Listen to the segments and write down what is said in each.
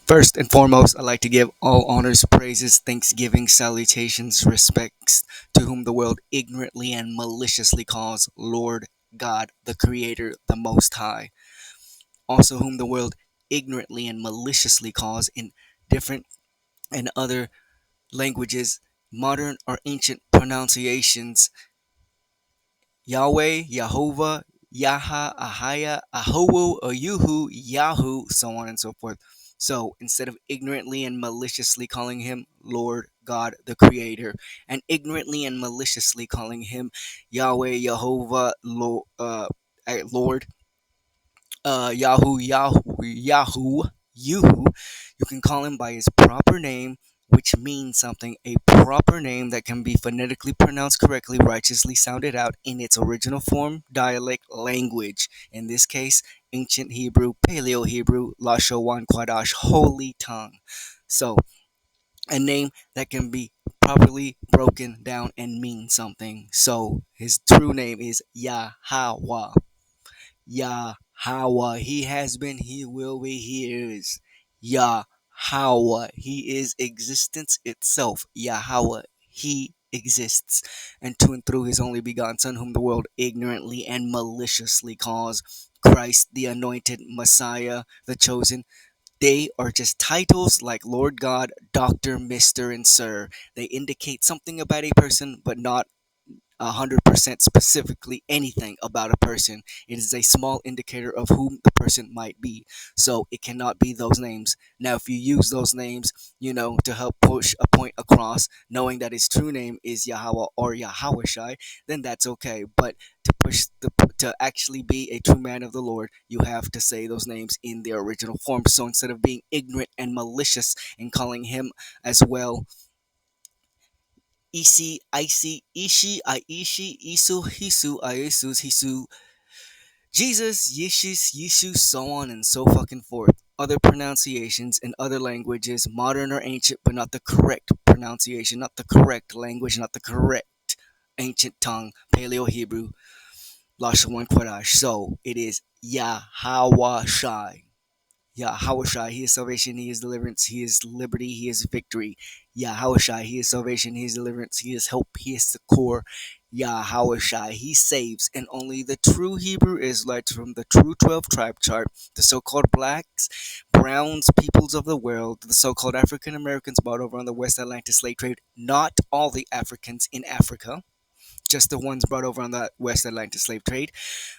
First and foremost, I'd like to give all honors, praises, thanksgiving, salutations, respects to whom the world ignorantly and maliciously calls Lord God, the Creator, the Most High. Also, whom the world ignorantly and maliciously calls in different and other languages, modern or ancient pronunciations, Yahweh, yaHaWaH, yaHa, AhLa, Abihu, Yahu, so on and so forth. So instead of ignorantly and maliciously calling him Lord God the Creator, and ignorantly and maliciously calling him Yahweh, Lord, Yuhu, you can call him by his proper name, which means something, a proper name that can be phonetically pronounced correctly, righteously sounded out in its original form, dialect, language. In this case, ancient Hebrew, Paleo Hebrew, Lashowan Quadash, Holy Tongue. So, a name that can be properly broken down and mean something. So, his true name is yaHaWaH. yaHaWaH. He has been, he will be, he is. yaHaWaH. He is existence itself. yaHaWaH. He exists. And to and through his only begotten Son, whom the world ignorantly and maliciously calls Christ, the anointed Messiah, the chosen. They are just titles like Lord God, Doctor, Mister, and Sir. They indicate something about a person, but not 100% specifically anything about a person. It is a small indicator of whom the person might be. So it cannot be those names. Now, if you use those names, to help push a point across, knowing that his true name is yaHaWaH or yaHaWaShai, then that's okay. But to actually be a true man of the Lord, you have to say those names in their original form. So instead of being ignorant and malicious and calling him as well Isi, Icy, Ishi, Aishi, Isu, Hisu, Iesus, Hisu, Jesus, Yeshus, Yeshu, so on and so fucking forth. Other pronunciations in other languages, modern or ancient, but not the correct pronunciation, not the correct language, not the correct ancient tongue, Paleo Hebrew, Lashawan Quadash. So it is yaHaWaShai. yaHaWaShai, he is salvation, he is deliverance, he is liberty, he is victory. yaHaWaShai, he is salvation, he is deliverance, he is help, he is succor. yaHaWaShai, he saves, and only the true Hebrew Israelites from the true 12 tribe chart, the so-called blacks, browns, peoples of the world, the so-called African Americans brought over on the West Atlantic slave trade, not all the Africans in Africa, just the ones brought over on the West Atlantic slave trade,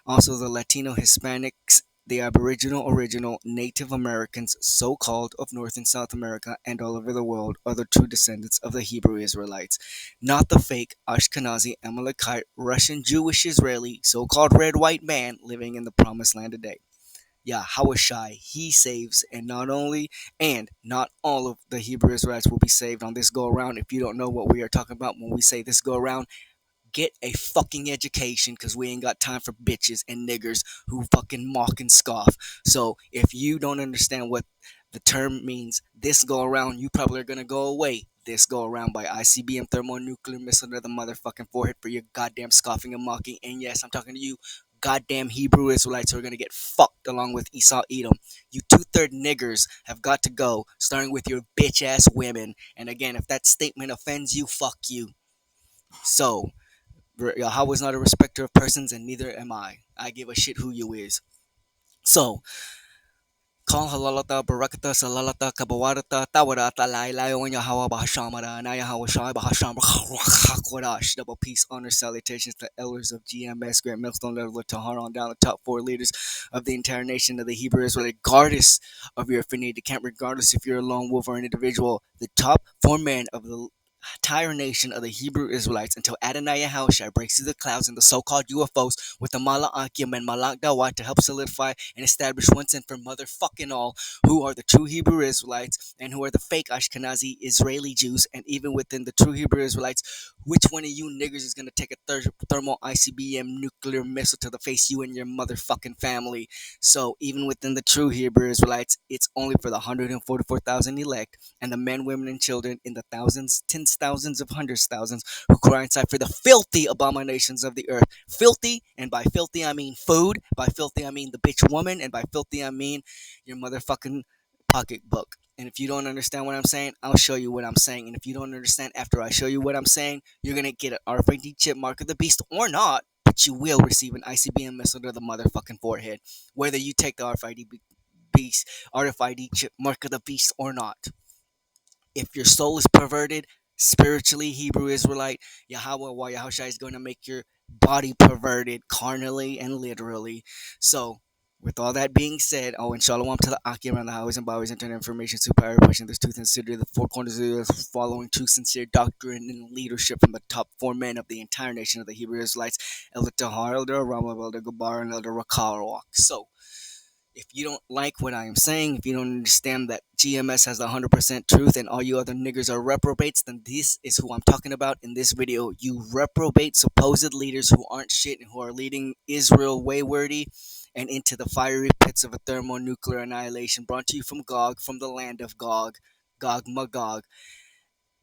also the Latino Hispanics, the Aboriginal, original Native Americans, so called, of North and South America and all over the world are the true descendants of the Hebrew Israelites, not the fake Ashkenazi, Amalekite, Russian, Jewish, Israeli, so called red white man living in the promised land today. yaHaWaShai, he saves, and not all of the Hebrew Israelites will be saved on this go around. If you don't know what we are talking about when we say this go around, get a fucking education because we ain't got time for bitches and niggers who fucking mock and scoff. So if you don't understand what the term means this go around, you probably are gonna go away this go around by ICBM thermonuclear missile to the motherfucking forehead for your goddamn scoffing and mocking. And yes, I'm talking to you goddamn Hebrew Israelites who are gonna get fucked along with Esau Edom. You two-third niggers have got to go, starting with your bitch ass women. And again, if that statement offends you, fuck you. So Yahweh is not a respecter of persons, and neither am I. I give a shit who you is. So, call halalata, barakata, salalata, kabawadata, tawadata, lailayon, Yahweh, Bahashamada, and Yahweh Shai, Bahasham, Hakwadash. Double peace, honor, salutations to elders of GMS, Grant Millstone, level to on down the top four leaders of the entire nation of the Hebrew Israel, regardless of your affinity to camp, regardless if you're a lone wolf or an individual. The top four men of the entire nation of the Hebrew Israelites until Adonai yaHaWaShai breaks through the clouds and the so-called UFOs with the Mala'akim and Malak Dawah to help solidify and establish once and for motherfucking all who are the true Hebrew Israelites and who are the fake Ashkenazi Israeli Jews. And even within the true Hebrew Israelites, which one of you niggers is going to take a thermal ICBM nuclear missile to the face, you and your motherfucking family? So even within the true Hebrew Israelites, it's only for the 144,000 elect and the men, women, and children in the thousands, tens, thousands of hundreds, thousands who cry inside for the filthy abominations of the earth. Filthy, and by filthy I mean food. By filthy I mean the bitch woman, and by filthy I mean your motherfucking pocketbook. And if you don't understand what I'm saying, I'll show you what I'm saying. And if you don't understand after I show you what I'm saying, you're gonna get an RFID chip mark of the beast or not, but you will receive an ICBM missile to the motherfucking forehead, whether you take the beast, RFID chip mark of the beast or not. If your soul is perverted, spiritually, Hebrew Israelite, yaHaWaH, yaHushai is going to make your body perverted carnally and literally. So, with all that being said, and shalom to the Aki around the highways and byways, internet information, super pushing this truth and consider the four corners of the earth, following true, sincere doctrine and leadership from the top four men of the entire nation of the Hebrew Israelites, Elder Tahar, Elder Rama, Elder Gabar, and Elder Rakarwak. So, if you don't like what I am saying, if you don't understand that GMS has the 100% truth and all you other niggers are reprobates, then this is who I'm talking about in this video. You reprobate supposed leaders who aren't shit and who are leading Israel waywardy and into the fiery pits of a thermonuclear annihilation brought to you from Gog, from the land of Gog, Gog Magog.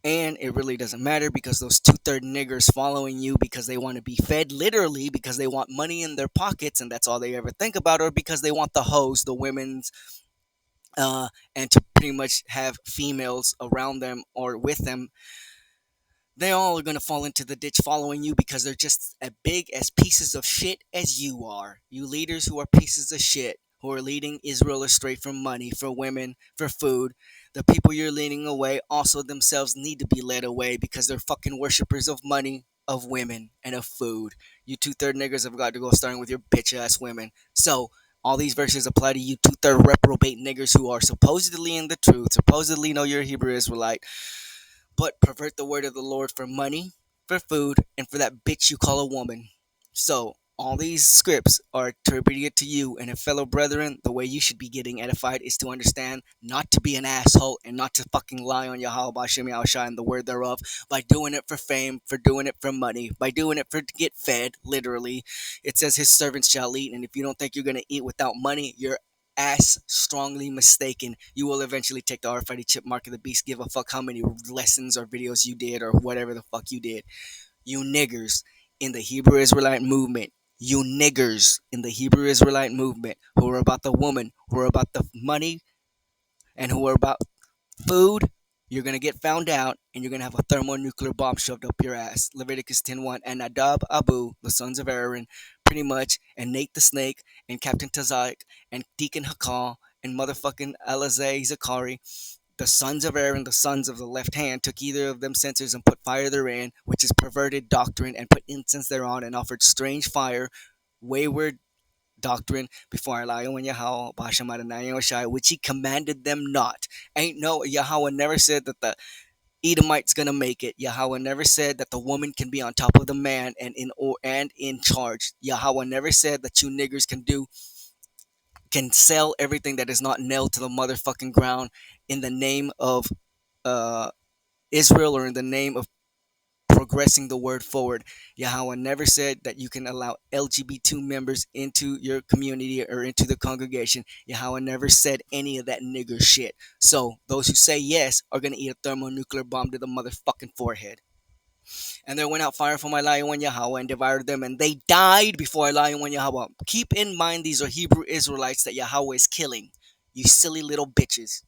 And it really doesn't matter because those two-third niggers following you because they want to be fed, literally because they want money in their pockets and that's all they ever think about, or because they want the hoes, the women's, and to pretty much have females around them or with them, they all are going to fall into the ditch following you because they're just as big as pieces of shit as you are. You leaders who are pieces of shit, who are leading Israel astray from money, for women, for food. The people you're leading away also themselves need to be led away because they're fucking worshippers of money, of women, and of food. You two-third niggers have got to go starting with your bitch ass women. So, all these verses apply to you two-third reprobate niggers who are supposedly in the truth, supposedly know you're a Hebrew Israelite, but pervert the word of the Lord for money, for food, and for that bitch you call a woman. So, all these scripts are attributed to you and a fellow brethren. The way you should be getting edified is to understand not to be an asshole and not to fucking lie on yaHaWaH, Bashem, yaHushai, and the word thereof by doing it for fame, for doing it for money, by doing it for to get fed, literally. It says his servants shall eat, and if you don't think you're going to eat without money, you're ass strongly mistaken. You will eventually take the RFID chip mark of the beast. Give a fuck how many lessons or videos you did or whatever the fuck you did. You niggers in the Hebrew Israelite movement. You niggers in the Hebrew Israelite movement who are about the woman, who are about the money, and who are about food, you're going to get found out and you're going to have a thermonuclear bomb shoved up your ass. Leviticus 10:1. And Nadab, Abihu, the sons of Aaron, pretty much, and Nate the snake, and Captain Tazak, and Deacon Hakal, and motherfucking Elazar Zakari, the sons of Aaron, the sons of the left hand, took either of them censers and put fire therein, which is perverted doctrine, and put incense thereon, and offered strange fire, wayward doctrine before AhLa and yaHaWaH, Bashem Adonai yaHushai, which he commanded them not. Ain't no yaHaWaH never said that the Edomite's gonna make it. yaHaWaH never said that the woman can be on top of the man and in charge. yaHaWaH never said that you niggers can sell everything that is not nailed to the motherfucking ground in the name of uh, Israel or in the name of progressing the word forward. yaHaWaH never said that you can allow LGBT members into your community or into the congregation. yaHaWaH never said any of that nigger shit. So those who say yes are gonna eat a thermonuclear bomb to the motherfucking forehead. And there went out fire from AhLa and yaHaWaH and devoured them, and they died before AhLa and yaHaWaH. Keep in mind these are Hebrew Israelites that yaHaWaH is killing. You silly little bitches.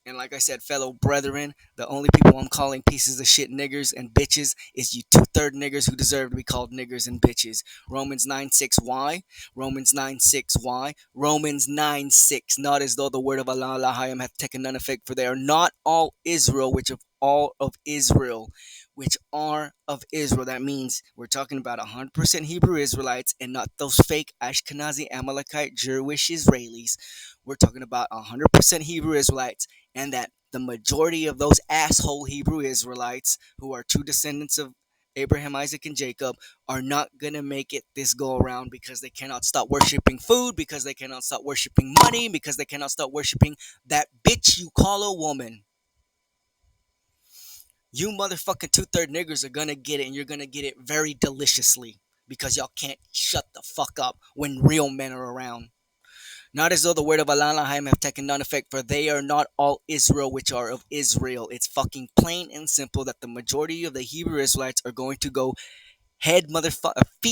And like I said, fellow brethren, the only people I'm calling pieces of shit niggers and bitches is you two-third niggers who deserve to be called niggers and bitches. Romans 9:6, why? Romans 9:6, why? Romans 9:6, not as though the word of AhLa hath taken none effect, for they are not all Israel, which of all of Israel, which are of Israel. That means we're talking about 100% Hebrew Israelites and not those fake Ashkenazi, Amalekite, Jewish Israelis. We're talking about 100% Hebrew Israelites, and that the majority of those asshole Hebrew Israelites who are true descendants of Abraham, Isaac, and Jacob are not going to make it this go around because they cannot stop worshiping food, because they cannot stop worshiping money, because they cannot stop worshiping that bitch you call a woman. You motherfucking two-third niggers are going to get it, and you're going to get it very deliciously because y'all can't shut the fuck up when real men are around. Not as though the word of AhLa have taken none effect, for they are not all Israel which are of Israel. It's fucking plain and simple that the majority of the Hebrew Israelites are going to go feet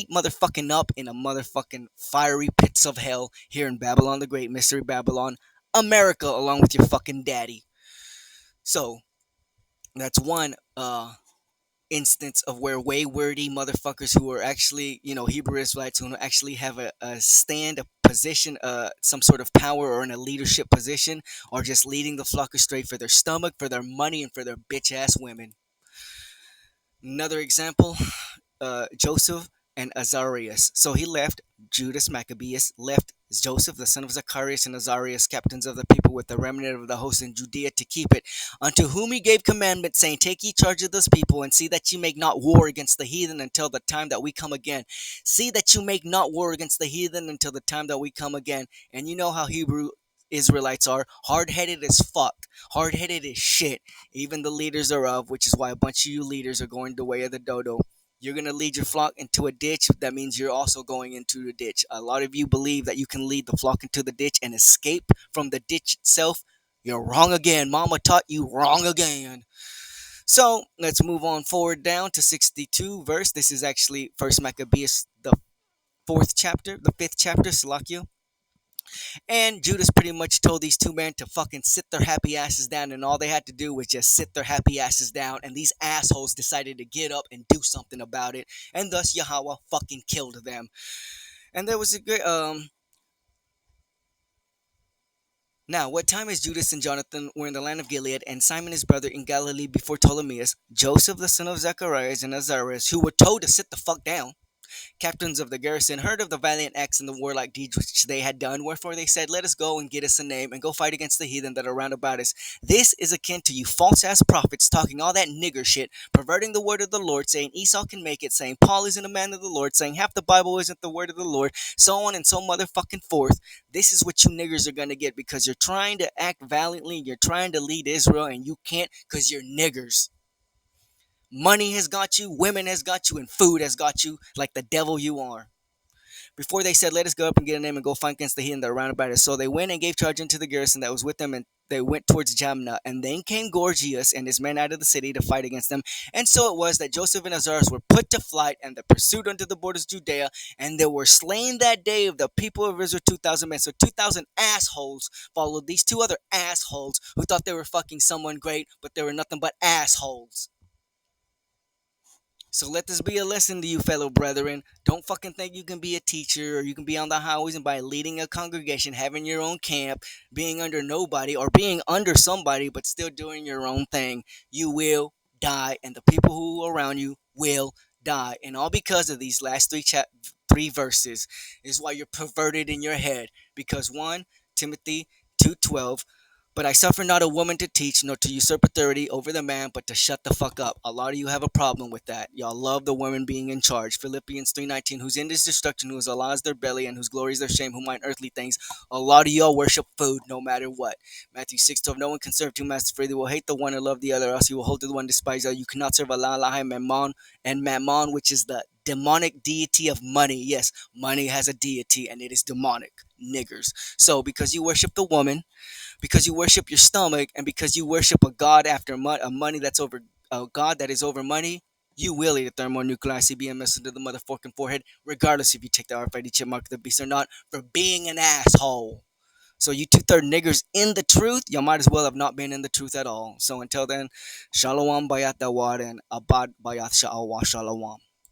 motherfucking up in a motherfucking fiery pits of hell here in Babylon the Great, Mystery Babylon, America along with your fucking daddy. So that's one instance of where waywordy motherfuckers who are actually, Hebrew Israelites who actually have a stand, a position, some sort of power or in a leadership position, are just leading the flock astray for their stomach, for their money, and for their bitch ass women. Another example, Joseph and Azarias. So he left Judas Maccabeus, left Joseph, the son of Zacharias, and Azarias, captains of the people with the remnant of the host in Judea, to keep it, unto whom he gave commandment, saying, Take ye charge of this people, and see that ye make not war against the heathen until the time that we come again. See that you make not war against the heathen until the time that we come again. And you know how Hebrew Israelites are hard-headed as fuck, hard-headed as shit. Even the leaders thereof, which is why a bunch of you leaders are going the way of the dodo. You're going to lead your flock into a ditch. That means you're also going into the ditch. A lot of you believe that you can lead the flock into the ditch and escape from the ditch itself. You're wrong again. Mama taught you wrong again. So let's move on forward down to 62 verse. This is actually First Maccabees, the fifth chapter, Salakia. And Judas pretty much told these two men to fucking sit their happy asses down, and all they had to do was just sit their happy asses down. And these assholes decided to get up and do something about it, and thus yaHaWaH fucking killed them. And there was a great Now, what time is Judas and Jonathan were in the land of Gilead, and Simon his brother in Galilee before Ptolemais, Joseph the son of Zacharias and Azaras, who were told to sit the fuck down, captains of the garrison, heard of the valiant acts and the warlike deeds which they had done. Wherefore they said, Let us go and get us a name, and go fight against the heathen that are round about us. This is akin to you false ass prophets talking all that nigger shit, perverting the word of the Lord, saying Esau can make it, saying Paul isn't a man of the Lord, saying half the Bible isn't the word of the Lord, so on and so motherfucking forth. This is what you niggers are gonna get, because you're trying to act valiantly, you're trying to lead Israel, and you can't because you're niggers. Money has got you, women has got you, and food has got you like the devil you are. Before they said, Let us go up and get a name and go fight against the heathen that are round about us. So they went and gave charge unto the garrison that was with them, and they went towards Jamna. And then came Gorgias and his men out of the city to fight against them. And so it was that Joseph and Azaras were put to flight, and the pursuit unto the borders of Judea. And there were slain that day of the people of Israel 2,000 men. So 2,000 assholes followed these two other assholes who thought they were fucking someone great, but they were nothing but assholes. So let this be a lesson to you, fellow brethren. Don't fucking think you can be a teacher or you can be on the highways and by leading a congregation, having your own camp, being under nobody or being under somebody, but still doing your own thing. You will die, and the people who are around you will die, and all because of these last three verses is why you're perverted in your head. Because 1 Timothy 2:12. But I suffer not a woman to teach, nor to usurp authority over the man, but to shut the fuck up. A lot of you have a problem with that. Y'all love the women being in charge. Philippians 3:19, whose end is destruction, whose Allah is their belly, and whose glory is their shame, who mind earthly things. A lot of y'all worship food no matter what. Matthew 6:12, no one can serve two masters, for they will hate the one and love the other, else he will hold to the one and despise the other. You cannot serve Allah and Mammon, which is the demonic deity of money. Yes, money has a deity, and it is demonic. Niggers. So because you worship the woman, because you worship your stomach, and because you worship a god after a money that's over a god that is over money, you will eat a thermonuclear CBMS into the motherfucking forehead, regardless if you take the RFID chip mark of the beast or not, for being an asshole. So you two-third niggers in the truth, you might as well have not been in the truth at all. So until then, shalom bayat dawad and abad bayat sha'awah shalom.